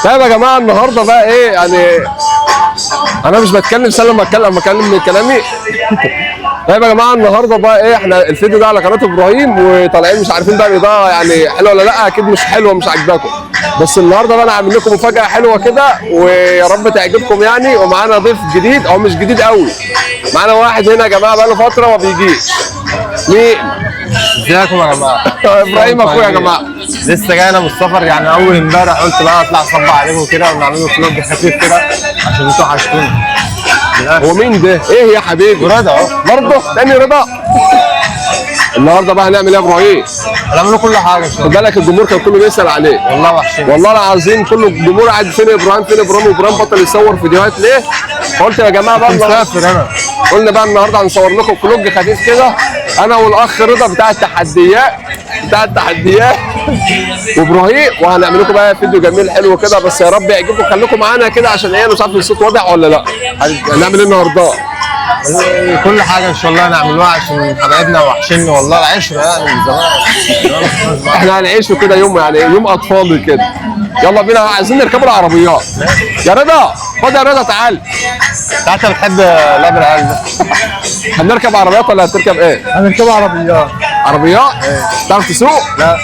طيب يا جماعه النهارده بقى ايه يعني، انا مش بتكلم سلم لما اتكلم من كلامي. طيب يا جماعه النهارده بقى ايه، احنا الفيديو ده على قناه ابراهيم وطالعين مش عارفين بقى الاضاءه يعني حلوه ولا لا، اكيد مش حلوه مش عاجباكم، بس النهارده بقى انا عامل لكم مفاجاه حلوه كده ويا رب تعجبكم يعني. ومعانا ضيف جديد او مش جديد قوي، معانا واحد هنا يا جماعه بقى له فتره ما بيجيش. مين؟ ازيكم يا جماعه؟ ابراهيم اخويا يا جماعه. لسه جاي انا من السفر يعني، اول امبارح قلت بقى اطلع اصبح عليكم كده ونعمل لكم فلوج خفيف كده عشان انتوا وحشتوني. هو مين ده؟ ايه يا حبيبي؟ رضا اهو. برضه تاني رضا. النهارده بقى هنعمل ايه يا ابراهيم؟ هنعمل كل حاجه ان شاء خد الله. بالك الجمهور كان كله بيسال عليك. والله وحشين والله العظيم كله الجمهور قاعد فين ابراهيم فين ابراهيم، وابراهيم بطل يصور فيديوهات ليه؟ فقلت يا جماعه بقى مسافر انا. قلنا بقى النهارده هنصور لكم فلوج خفيف كده انا والاخ رضا بتاع التحديات وابراهيم، وهنعمل لكم بقى فيديو جميل حلو كده، بس يا رب يعجبكم. خليكم معانا كده عشان ايه مش عارف الصوت واضح ولا لا. هنعمل ايه النهارده؟ كل حاجه ان شاء الله هنعملوها عشان حبايبنا وحشني والله، العشره يعني من زمان. احنا هنعيشه كده يوم يعني يوم اطفالي كده. يلا بينا عايزين نركبوا العربيات. يا رضا خد يا رضا تعال. انت بتحب لعب العيال ده؟ هنركب عربيات ولا هتركب ايه؟ هنركب عربيات. عربيات؟ تعرف تسوق؟ لا.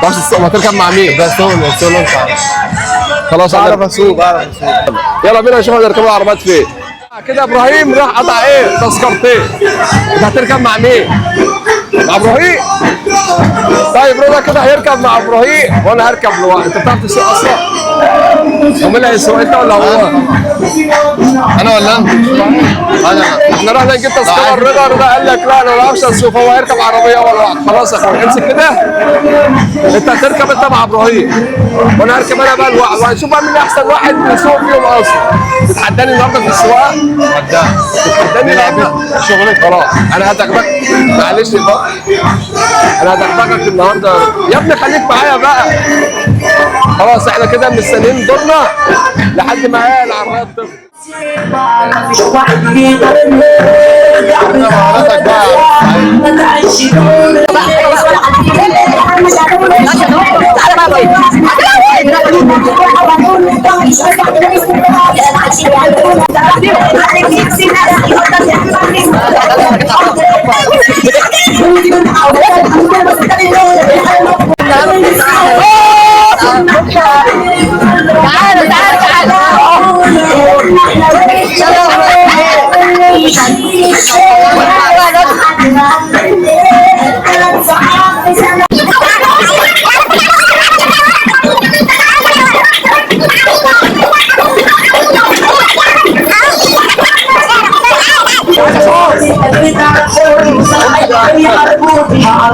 تعرف تسوق؟ ما تركب مع مين؟ ده سوق انت خلاص بعرف اسوق. يلا بينا نشوف هنركبوا العربيات فين. كده ابراهيم راح قطع ايه؟ تذكرتين. انت هتركب مع مين؟ مع ابراهيم؟ طيب رضا كده هيركب مع ابراهيم وانا هركب لوحدي. انت بتعرف تسوق اصلا؟ امال اللي هيسوق انت ولا هو؟ انا ولا انت؟ احنا رحنا نجيب تذكره رضا قال لك لا انا ما بعرفش اسوق، هو هيركب عربيه ولا واحد. خلاص يا اخويا امسك كده. انت هتركب انت مع ابراهيم وانا هركب انا بقى لوحدي، وهنشوف بقى مين احسن واحد بيسوق فيهم اصلا. تتحداني النهارده في السواقه؟ تتحداني النهارده؟ شغلك خلاص. انا هدغدغك معلش بقى، انا هدغدغك النهارده يا ابني، خليك معايا بقى. خلاص احنا كده مستنيين دورنا لحد ما هي العربيات تفضل. مفيش واحد يقدر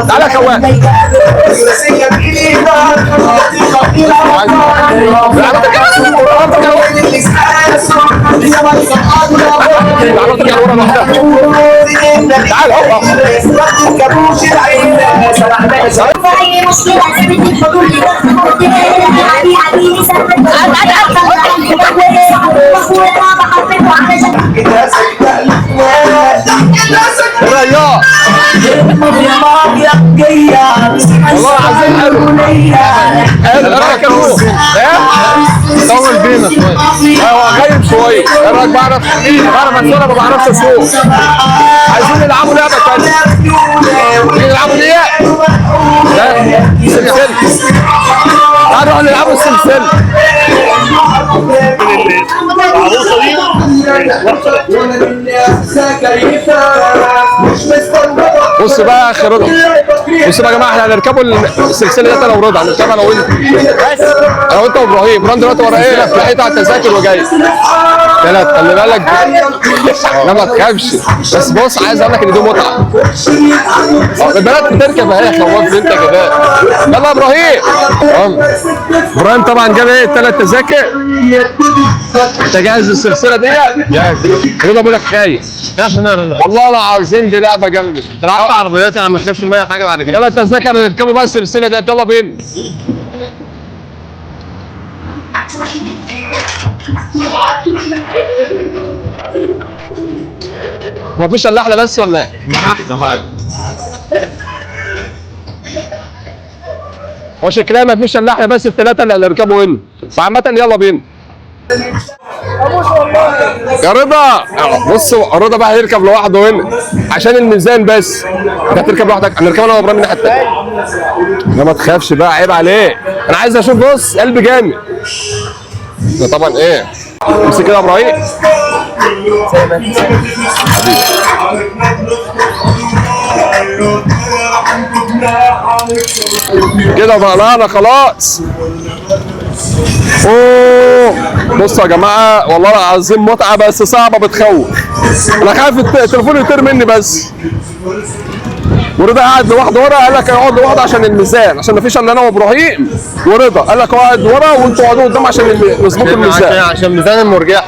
تعالى يا كوان. تعال هو الرياض. والله العظيم حلو حلو. رايك اهو طول بينا شويه، هو غايب شويه. ايه رايك؟ بعرف اسوق ما بعرفش اسوق. عايزين نلعبوا لعبه ثانيه. نلعبوا دي سلسله. تعالوا نلعبوا السلسله. بص بقى يا اخي رضا، بص بقى يا جماعه احنا هنركبوا السلسله دي انا ورضا، هنركبها انا وانت. انا وانت وابراهيم. ابراهيم دلوقتي ورا ايه؟ لحقت على التذاكر وجاي. ثلاث خلي بالك لا ما تخافش. بس بص عايز اقول لك ان دي متعه. البنات بتركب اهي خوفت انت كده. يلا يا ابراهيم. ابراهيم طبعا جاب ايه؟ 3 تذاكر. انت جاهز للسلسله دي؟ جاهز. رضا بيقول لك خايف. والله العظيم دي لعبه جامده. تلعب عربيات انا ما اخافش منها حاجه بعد كده. يلا التذاكر نركبوا بقى السلسله دي. يلا بينا. مفيش الا احنا بس ولا ايه؟ هو شكلها ما فيش الا احنا بس الثلاثه اللي هنركبوا هنا، فعامة يلا بينا. يا رضا بص، رضا بقى هيركب لوحده هنا عشان الميزان بس. انت هتركب لوحدك، هنركب انا وابراهيم الناحيه الثانيه. لا ما تخافش بقى، عيب عليك، انا عايز اشوف. بص قلبي جامد ده طبعا. ايه امسك كده يا ابراهيم كده بقى. انا خلاص. اوه بصوا يا جماعه، والله العظيم متعه بس صعبه بتخوف. انا خايف التليفون يطير مني بس. ورضا قاعد لوحده ورا، قال لك اقعد لوحده عشان الميزان، عشان مفيش الا انا وابراهيم. ورضا قال لك اقعد ورا وانتوا اقعدوا قدام عشان نظبط الميزان، عشان ميزان المرجح.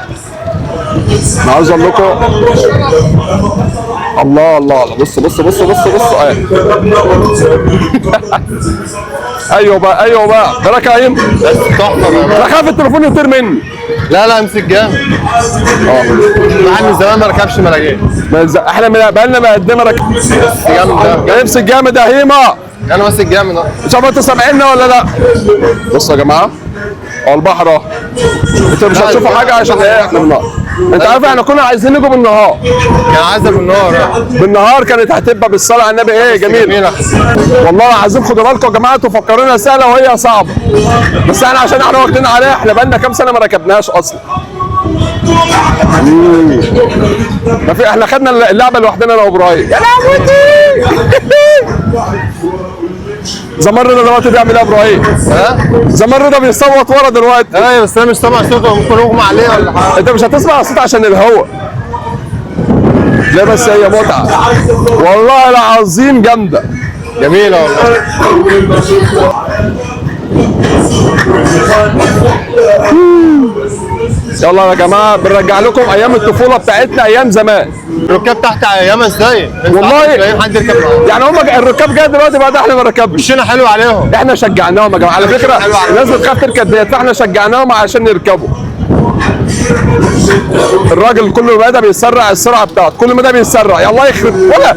انا عاوز اقول لكم الله الله الله. بص بص بص بص بص ايوه بقى ايوه بقى. ده راكعين بس تحفه. انا خايف التليفون يطير مني. لا لا امسك جامد. الواحد من زمان ما ركبش مراجيح. احنا بقالنا مقدمه ركب جامد ده. امسك جامد يا هيما. انا ماسك جامد اهو. مش عارف انتوا سامعيننا ولا لا. بصوا يا جماعه اهو البحر اهو. انتوا مش هتشوفوا حاجه عشان ايه؟ احنا بالنهار. انت عارف احنا كنا عايزين نيجوا بالنهار. كان عايزه بالنهار. بالنهار كانت هتبقى بالصلاه على النبي. ايه جميل والله العظيم. خدوا بالكم يا جماعه، انتوا مفكرينها سهله وهي صعبه، بس احنا عشان احنا واخدين عليها. احنا بقالنا كام سنه ما ركبناهاش اصلا. ما في، احنا خدنا اللعبه لوحدنا انا وابراهيم. يا لهوتي زمان رضا دلوقتي بيعمل ايه يا ابراهيم؟ ها؟ زمان رضا بيصوت ورا دلوقتي. ايوه بس انا مش سامع صوته، ممكن اغمى عليه ولا حاجه. انت مش هتسمع الصوت عشان الهواء. لا بس هي متعه والله العظيم جامده جميله والله. يلا يا جماعه بنرجع لكم ايام الطفوله بتاعتنا، ايام زمان. الركاب تحت ايامها ازاي؟ والله حد يركب معاهم. يعني هم الركاب جايه دلوقتي بعد احنا ما ركبناش. وشنا حلو عليهم. احنا شجعناهم يا جماعه على فكره. الناس بتخاف تركب ديت، فاحنا شجعناهم عشان يركبوا. الراجل كل ما ده بيسرع السرعه بتاعته، كل ما ده بيسرع. يلا يخرب ولا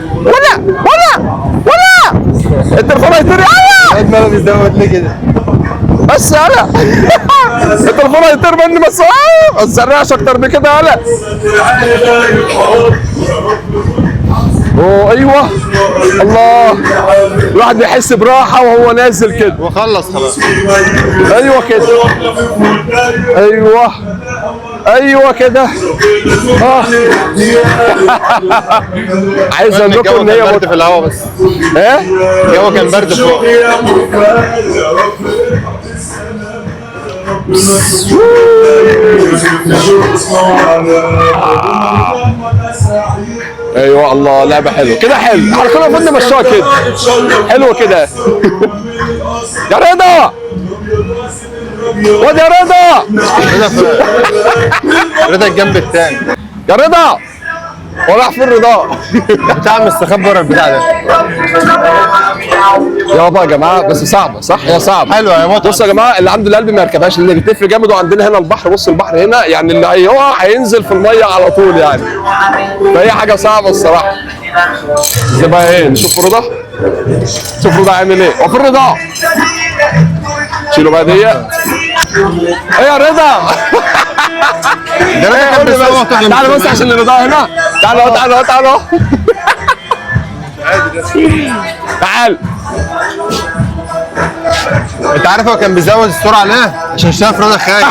التليفون هيطير. قد ما بيزود ليه كده. بس يلا التليفون هيطير مني بس. ما تسرعش اكتر من كده يلا. اوه ايوه الله. الواحد بيحس براحه وهو نازل كده. وخلص خلاص. ايوه كده ايوه ايوه كده. عايز اقول لكم ان هي برد في الهواء بس. ايه؟ الجو كان برد فوق. ايوه الله. لعبه حلوه كده، حلو. احنا كنا المفروض نمشوها كده حلوه كده. يا رضا واد يا رضا. رضا الجنب الثاني. يا رضا وراح فين رضا؟ بتاع مستخبي ورا البتاع ده. يابا يا جماعه بس صعبه صح؟ هي صعبه حلوه يا متعه. بصوا يا جماعه، اللي عنده القلب ما يركبهاش لان بتفرق جامد. وعندنا هنا البحر. بص البحر هنا يعني اللي هيقع هينزل في الميه على طول يعني. فهي حاجه صعبه الصراحه. زي بقى ايه؟ نشوف رضا. شوف رضا عامل ايه. وفي رضا شيلوا بقى دي. ايه يا رضا؟ ده رضا كان بيصوت. تعالى بس عشان رضا هنا. تعالى تعالى تعالى تعال. انت عارف هو كان بيزود السرعه ليه؟ عشان شاف رضا خايف.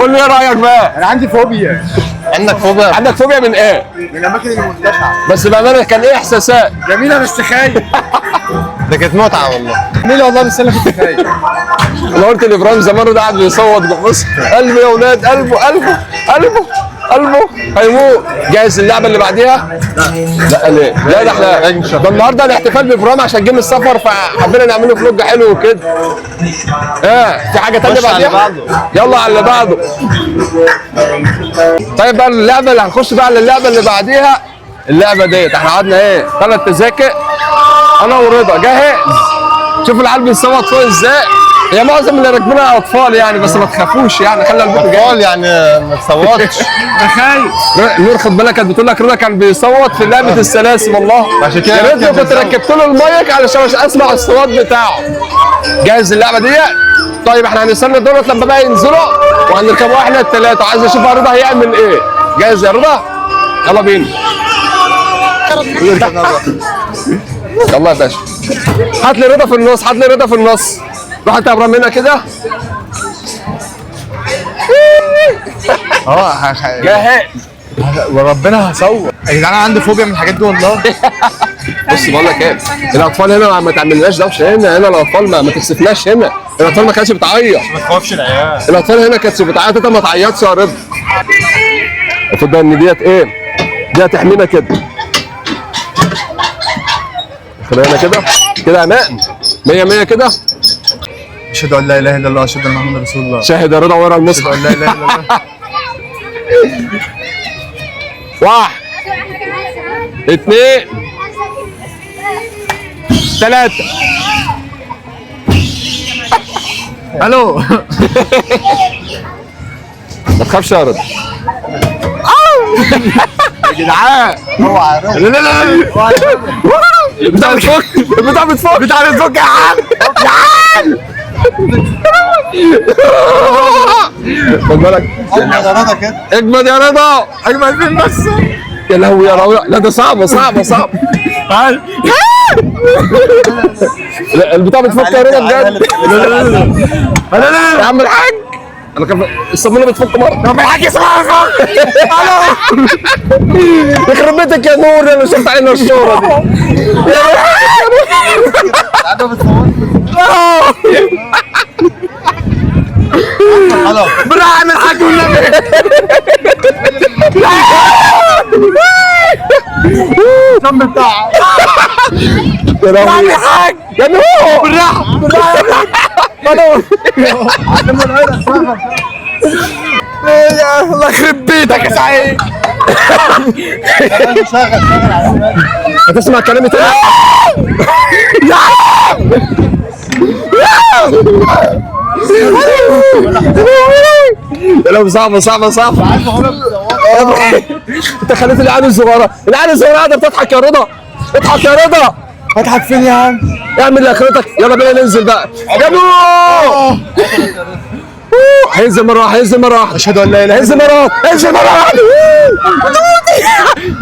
قول لي ايه رايك بقى؟ انا عندي فوبيا. عندك فوبيا؟ عندك فوبيا من ايه؟ من الاماكن المرتفعه. بس بامانه كان ايه احساسات؟ جميله بس خايف. ده كانت متعه والله. جميله والله بس انا كنت خايف. انا قلت لابراهيم زمان ده قاعد بيصوت. بص قلبي يا اولاد، قلبه قلبه قلبه قلبه هيموت. جاهز اللعبه اللي بعديها؟ لا ليه؟ لا ده احنا ده النهارده الاحتفال بابراهيم عشان جه من السفر، فحبينا نعمله فلوج حلو وكده. في حاجه ثانيه بعديها؟ يلا على اللي بعده. طيب بقى اللعبه اللي هنخش بقى على اللعبه اللي بعديها. اللعبه ديت احنا قعدنا ايه؟ 3 تذاكر انا ورضا. جاهز؟ شوف العيال بيصوت فوق ازاي. هي معظم اللي راكبينها اطفال يعني، بس ما تخافوش يعني، خلي قلبكم جاي. اطفال يعني ما تصوتش. نور خد بالك، كانت بتقول لك رضا كان بيصوت في لعبه السلاسل والله. عشان كده يا ريتني كان كنت بيصوت. ركبت له المايك علشان اسمع الصوت بتاعه. جاهز اللعبه دي؟ طيب احنا هنستنى دولت لما بقى ينزلوا وهنركبوا احنا الثلاثه، وعايز اشوف رضا هيعمل ايه. جاهز يا رضا؟ يلا بينا. يلا يا باشا، هات لي رضا في النص، هات لي رضا في النص. روح انت يا ابراهيم هنا كده. جاهز. وربنا هصور يا جدعان، انا عندي فوبيا من الحاجات دي والله. بص بقول لك ايه، الاطفال هنا ما تعملناش دوشه، هنا الاطفال ما تكسفناش، هنا الاطفال ما كانتش بتعيط. ما تخافش العيال. الاطفال هنا كانت بتعيط، انت ما تعيطش يا رضا. المفروض ان ديت ايه؟ دي هتحمينا كده. خلينا كده كده امان 100 100 كده. اشهد ان لا اله الا الله واشهد ان محمد رسول الله. شاهد يا رضا ورا اشهد المصحف. ان لا اله الا الله. 1 2 3. الو. ما تخافش يا رضا. يا جدعان اوعى يا لا لا لا بتاع بتفك بتاع بتفك بتاع بتفك يا عم يا عم. خد بالك، رضا. رضا كده اجمد يا رضا، اجمل من بس. يا لهوي يا لهوي، لا ده صعبه صعبه صعبه. تعال. لا البتاع بتفك يا رضا بجد. لا لا يا عم الحاج، انا كان الصابونه بتفك مره. يا عم الحاج اسمع يخرب بيتك يا نور، انا شفت علينا الصوره دي. انا بتصور. خلاص بالراحه اعمل حاج والنبي. الصم بتاعها. يا لهوي يا حاج يا نور، بالراحه بالراحه يا نور. الله يخرب بيتك يا سعيد. هتسمع كلامي تاني؟ يا عم يا لو صعبة صعبة صعبة. انت خليت العيال الصغيرة، العيال الصغيرة قاعدة بتضحك يا رضا. اضحك يا رضا. اضحك فين يا عم؟ اعمل اللي اخرتك، يلا بينا ننزل بقى يا نور. هينزل مرة واحدة، هينزل مرة واحدة. اشهد ان لا اله هينزل مرة واحدة، هينزل مرة واحدة.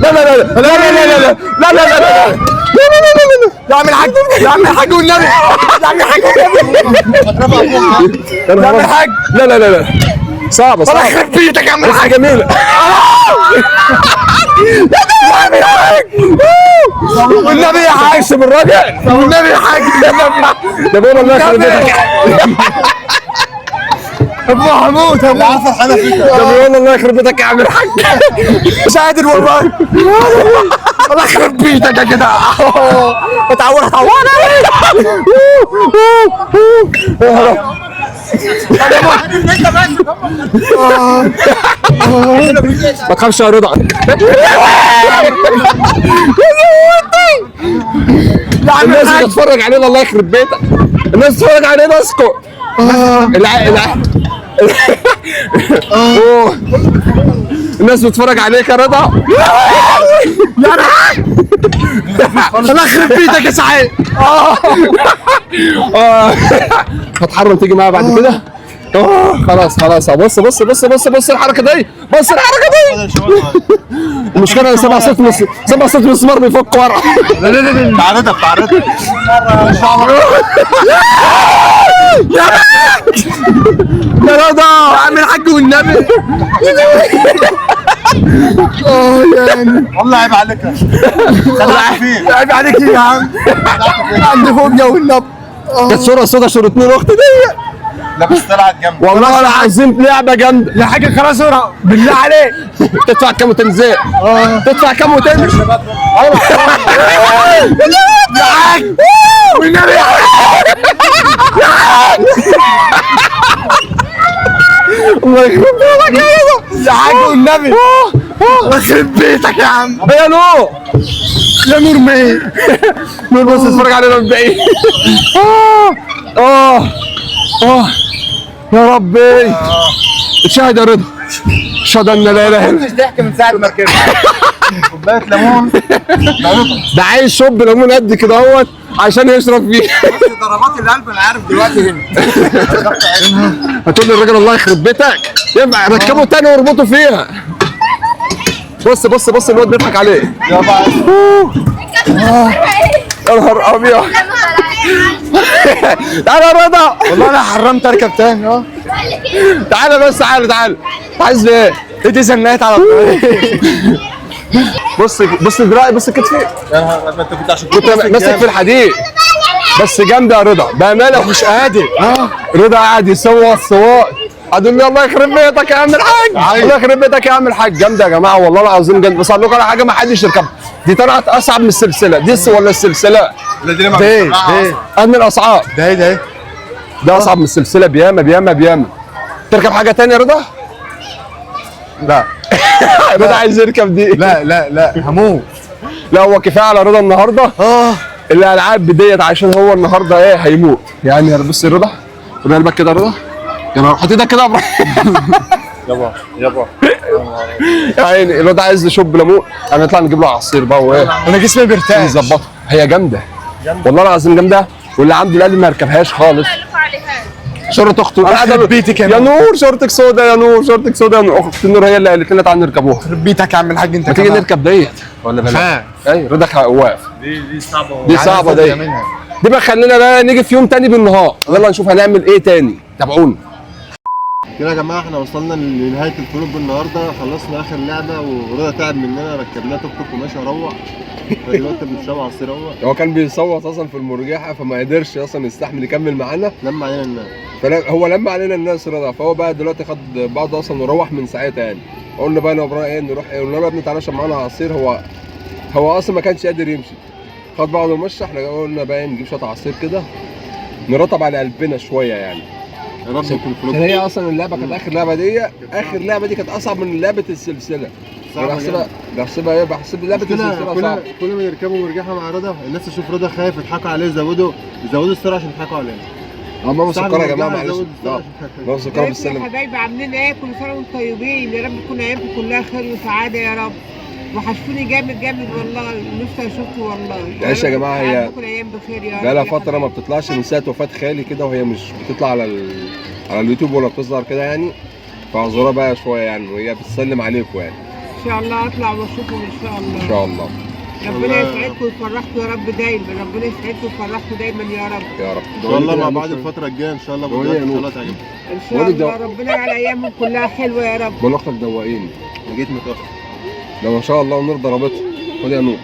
لا لا لا لا لا لا لا لا لا لا لا يا عم الحاج، يا عم الحاج والنبي، يا عم الحاج والنبي، يا عم الحاج. لا لا لا لا صعبة صعبة. الله يخرب بيتك يا عم الحاج. جميلة. يا عم الحاج والنبي يا حاج، سيب الراجل والنبي يا حاج. ده بقول الله يخرب بيتك. ابو حمود ابو عفر انا فيك. ده بقول الله يخرب بيتك يا عم الحاج. مش قادر والله. الله يخرب بيتك يا كده. اتعور اتعور. ما تخافش يا رضا. الناس بتتفرج علينا، الله يخرب بيتك. الناس بتتفرج علينا، اسكت. الناس بتتفرج عليك يا رضا. يا الله يخرب بيتك يا سعيد. هتحرم تيجي معايا بعد كده؟ خلاص خلاص. بص بص بص بص بص الحركه دي، بص الحركه دي. المشكله انا سامع صوت مسمار بيفك ورا. لا لا لا تعرضها تعرضها. يا رضا اعمل حاج والنبي. يعني والله عيب عليك. خلعت فين؟ عيب عليك يا عم. عندي فوبيا والنبي. كانت صوره سودا صوره اتنين اختي دي. لا بس طلعت جنب. والله العظيم لعبه جامده. يا حاجه خلاص بالله عليك. تدفع كام وتنزل؟ تدفع كام وتنزل؟ يا حاج والنبي يا حاج. يا حاج الله يخرب بيتك يا حاج والنبي. الله يخرب بيتك يا عم. يا نور، يا نور مين؟ نور بص اتفرج علينا من بعيد. يا ربي اتشاهد يا رضا، اشهد ان لا اله الا مش ضحك من ساعه ما ركبت. كوبايه ليمون. ده عايز شوب ليمون قد كده اهوت عشان يشرب فيه. ضربات القلب انا عارف دلوقتي هنا. هتقول للراجل الله يخرب بيتك، ينفع ركبه تاني واربطه فيها. بص بص بص الواد بيضحك عليه. يا نهار ابيض. تعالى يا رضا، والله انا حرمت اركب تاني. تعالى بس، تعالى عايز ايه؟ ايدي زنقت على الطريق. بص دراعي، بص كتفي، يا نهار ابيض، انت كنت عشان كنت ماسك في الحديد بس جامد يا رضا بامانه. مش قادر. رضا قاعد يسوى السواق، قعدوا لي الله يخرب بيتك يا عم الحاج، الله يخرب بيتك يا عم الحاج. جامده يا جماعه والله العظيم جامده. بس اقول لكم على حاجه ما حدش يركبها، دي طلعت اصعب من السلسله دي ولا السلسله؟ ده ان الاصعاب ده اصعب من السلسله بياما. تركب حاجه تانية يا رضا؟ لا رضا عايز يركب دي. لا هموت. لا هو كفايه على رضا النهارده الالعاب ديت، عشان هو النهارده ايه هيموت يعني. يا بص يا رضا، رضا قلبك كده يا رضا، يا نهار حط ايدك كده يا ابراهيم. يابا يا عيني الواد عايز يشرب ليمون، انا نطلع نجيب له عصير بقى وايه انا جسمي بيرتاح. نظبطها. هي جامده والله العظيم جامده، واللي عنده القلب ما يركبهاش خالص. شرطة اخته يخرب بيتك يا نور، شرطك سودا يا نور، شرطك سودا يا نور. اخت النور هي اللي قالت لنا تعالى نركبوها. يخرب بيتك يا عم الحاج انت. ما تيجي نركب ديت ولا بلاش؟ اي رضا واقف. دي صعبه. دي صعبه دي بقى. خلينا بقى نيجي في يوم تاني بالنهار، يلا نشوف هنعمل ايه تاني، تابعونا. كده يا جماعه احنا وصلنا لنهايه الفلوج النهارده، خلصنا اخر لعبه ورضا تعب مننا، ركبناه توك توك وماشي اروح. دلوقتي بنشرب عصير هو كان بيصوت اصلا في المرجحه فما قدرش اصلا يستحمل يكمل معانا، لم علينا الناس. هو لما علينا الناس رضا، فهو بقى دلوقتي خد بعضه اصلا وروح من ساعتها يعني. قلنا بقى انا وابراهيم نروح قلنا له يا ابني تعالى اشرب معانا عصير. هو اصلا ما كانش قادر يمشي، خد بعضه ومشى. احنا قلنا بقى نجيب شويه عصير كده نرطب على قلبنا شويه يعني. يا رب يكون الفلوج. هي اصلا اللعبه كانت اخر لعبه دي كانت اصعب من لعبه السلسله. بحسبها ايه؟ بحسب لعبه السلسله صعبه. كل ما يركبوا مرجحه مع رضا الناس تشوف رضا خايف يضحكوا عليه، يزودوا السرعه عشان يضحكوا عليه. ماما سكر يا جماعه معلش. ماما سكر يا بالسلامه. حبايبي عاملين ايه؟ كل سنه وانتم طيبين، يا رب تكون ايامكم كلها خير وسعاده يا رب. وحشتوني جامد والله، نفسي اشوفكم والله. معلش يا جماعه، هي تكون ايام بخير يا رب. بقالها فتره ما بتطلعش من ساعه وفاه خالي كده، وهي مش بتطلع على اليوتيوب ولا بتظهر كده يعني، فاعذروها بقى شويه يعني، وهي بتسلم عليكم يعني. ان شاء الله اطلع واشوفكم ان شاء الله. ان شاء الله. ربنا يسعدكم ويفرحكم يا رب دايما، ربنا يسعدكم ويفرحكم دايما يا رب. يا رب ان شاء الله مع بعض الفتره الجايه ان شاء الله فيديوهات ان شاء الله تعجبكم. ان شاء الله ربنا على ايامهم كلها حلوه يا رب. بقول اختك دوقيني، انا جيت متاخر. ده ما شاء الله ونرضى رابطها. خد يا نور.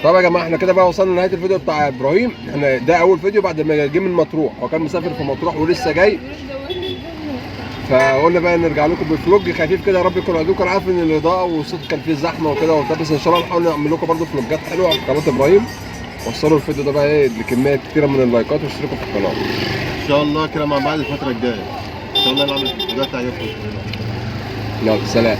طب يا جماعه احنا كده بقى وصلنا لنهايه الفيديو بتاع ابراهيم. احنا ده اول فيديو بعد ما جه من مطروح، هو كان مسافر في مطروح ولسه جاي، فقلنا بقى نرجع لكم بفلوج خفيف كده. يا رب يكون عجبكم. انا عارف ان الاضاءه والصوت كان فيه زحمه وكده وبتاع، بس ان شاء الله نحاول نعمل لكم برده فلوجات حلوه على قناه ابراهيم. وصلوا الفيديو ده بقى ايه لكميه كتيره من اللايكات واشتركوا في القناه. ان شاء الله كده مع بعض الفتره الجايه ان شاء الله نعمل فيديوهات تعجبكم. يلا سلام.